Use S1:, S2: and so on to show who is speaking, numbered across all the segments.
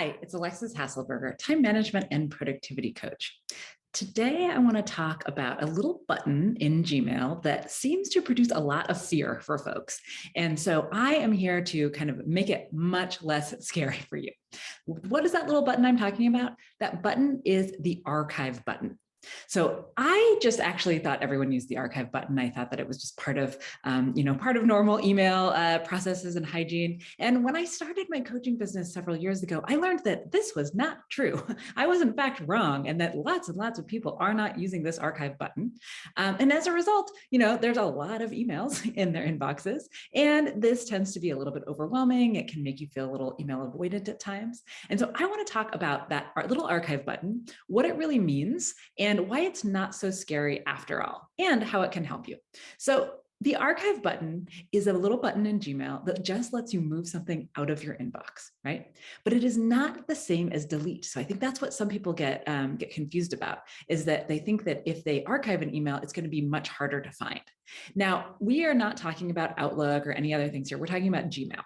S1: Hi, it's Alexis Hasselberger, time management and productivity coach. Today, I want to talk about a little button in Gmail that seems to produce a lot of fear for folks. And so I am here to kind of make it much less scary for you. What is that little button I'm talking about? That button is the archive button. So I just actually thought everyone used the archive button. I thought that it was just part of, part of normal email processes and hygiene. And when I started my coaching business several years ago, I learned that this was not true. I was in fact wrong, and that lots and lots of people are not using this archive button. And as a result, there's a lot of emails in their inboxes, and this tends to be a little bit overwhelming. It can make you feel a little email avoidant at times. And so I want to talk about that little archive button, what it really means, and why it's not so scary after all, and how it can help you. So the archive button is a little button in Gmail that just lets you move something out of your inbox, right? But it is not the same as delete. So I think that's what some people get confused about, is that they think that if they archive an email, it's going to be much harder to find. Now, we are not talking about Outlook or any other things here. We're talking about Gmail.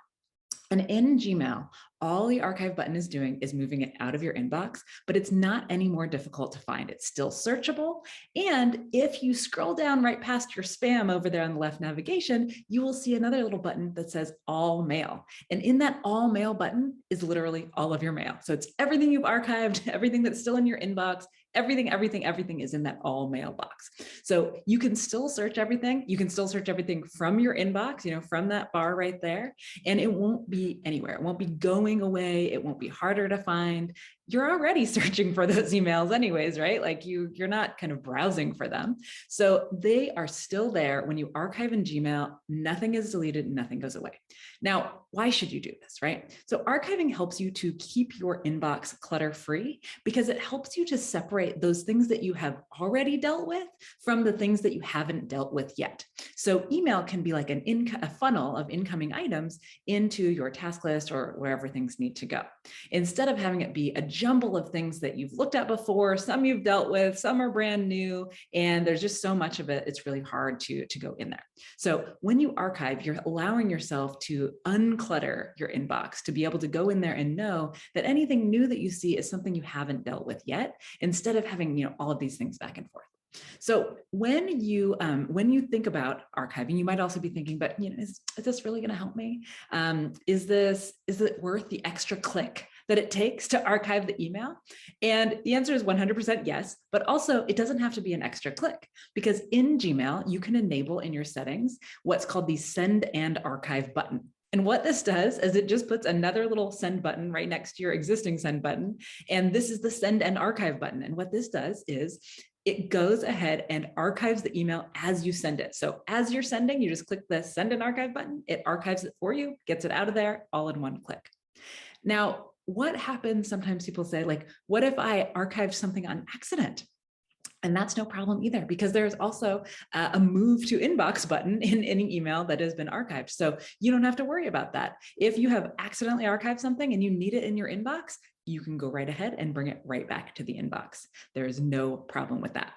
S1: And in Gmail, all the archive button is doing is moving it out of your inbox, but it's not any more difficult to find. It's still searchable. And if you scroll down right past your spam over there on the left navigation, you will see another little button that says all mail. And in that all mail button is literally all of your mail. So it's everything you've archived, everything that's still in your inbox, everything is in that all mail box. So you can still search everything. You can still search everything from your inbox, from that bar right there. And it won't be anywhere. It won't be going away. It won't be harder to find. You're already searching for those emails anyways, right? Like you're not kind of browsing for them. So they are still there. When you archive in Gmail, nothing is deleted, nothing goes away. Now, why should you do this, right? So archiving helps you to keep your inbox clutter-free because it helps you to separate those things that you have already dealt with from the things that you haven't dealt with yet. So email can be like a funnel of incoming items into your task list or wherever things need to go. Instead of having it be a jumble of things that you've looked at before, some you've dealt with, some are brand new, and there's just so much of it, it's really hard to go in there. So when you archive, you're allowing yourself to unclutter your inbox, to be able to go in there and know that anything new that you see is something you haven't dealt with yet, instead of having all of these things back and forth. So when you think about archiving, you might also be thinking, but is this really going to help me? Is it worth the extra click that it takes to archive the email? And the answer is 100% yes, but also it doesn't have to be an extra click, because in Gmail, you can enable in your settings what's called the send and archive button. And what this does is it just puts another little send button right next to your existing send button. And this is the send and archive button. And what this does is it goes ahead and archives the email as you send it. So as you're sending, you just click the send and archive button. It archives it for you, gets it out of there all in one click. Now, what happens? Sometimes people say, like, what if I archive something on accident? And that's no problem either, because there's also a move to inbox button in any email that has been archived. So you don't have to worry about that. If you have accidentally archived something and you need it in your inbox, you can go right ahead and bring it right back to the inbox. There is no problem with that.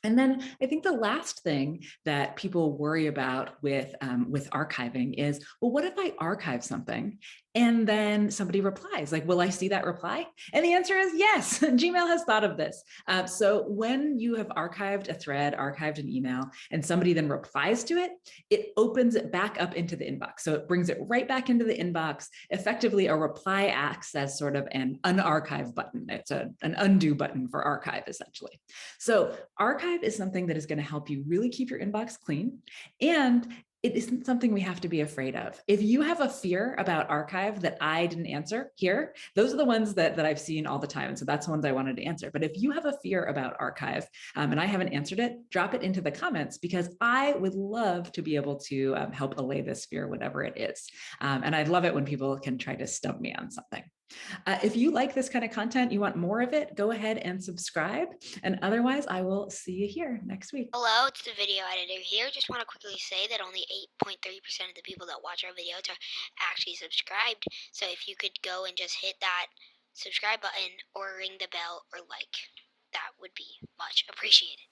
S1: And then I think the last thing that people worry about with archiving is, well, what if I archive something and then somebody replies? Like, will I see that reply? And the answer is yes. Gmail has thought of this. So when you have archived a thread, archived an email, and somebody then replies to it, it opens it back up into the inbox. So it brings it right back into the inbox. Effectively, a reply acts as sort of an unarchive button. It's an undo button for archive, essentially. So archive is something that is going to help you really keep your inbox clean, and it isn't something we have to be afraid of. If you have a fear about archive that I didn't answer here, those are the ones that I've seen all the time. And so that's the ones I wanted to answer. But if you have a fear about archive and I haven't answered it, drop it into the comments, because I would love to be able to help allay this fear, whatever it is. And I'd love it when people can try to stump me on something. If you like this kind of content, you want more of it, go ahead and subscribe. And otherwise, I will see you here next week.
S2: Hello, it's the video editor here. Just want to quickly say that only 8.3% of the people that watch our videos are actually subscribed. So if you could go and just hit that subscribe button or ring the bell or like, that would be much appreciated.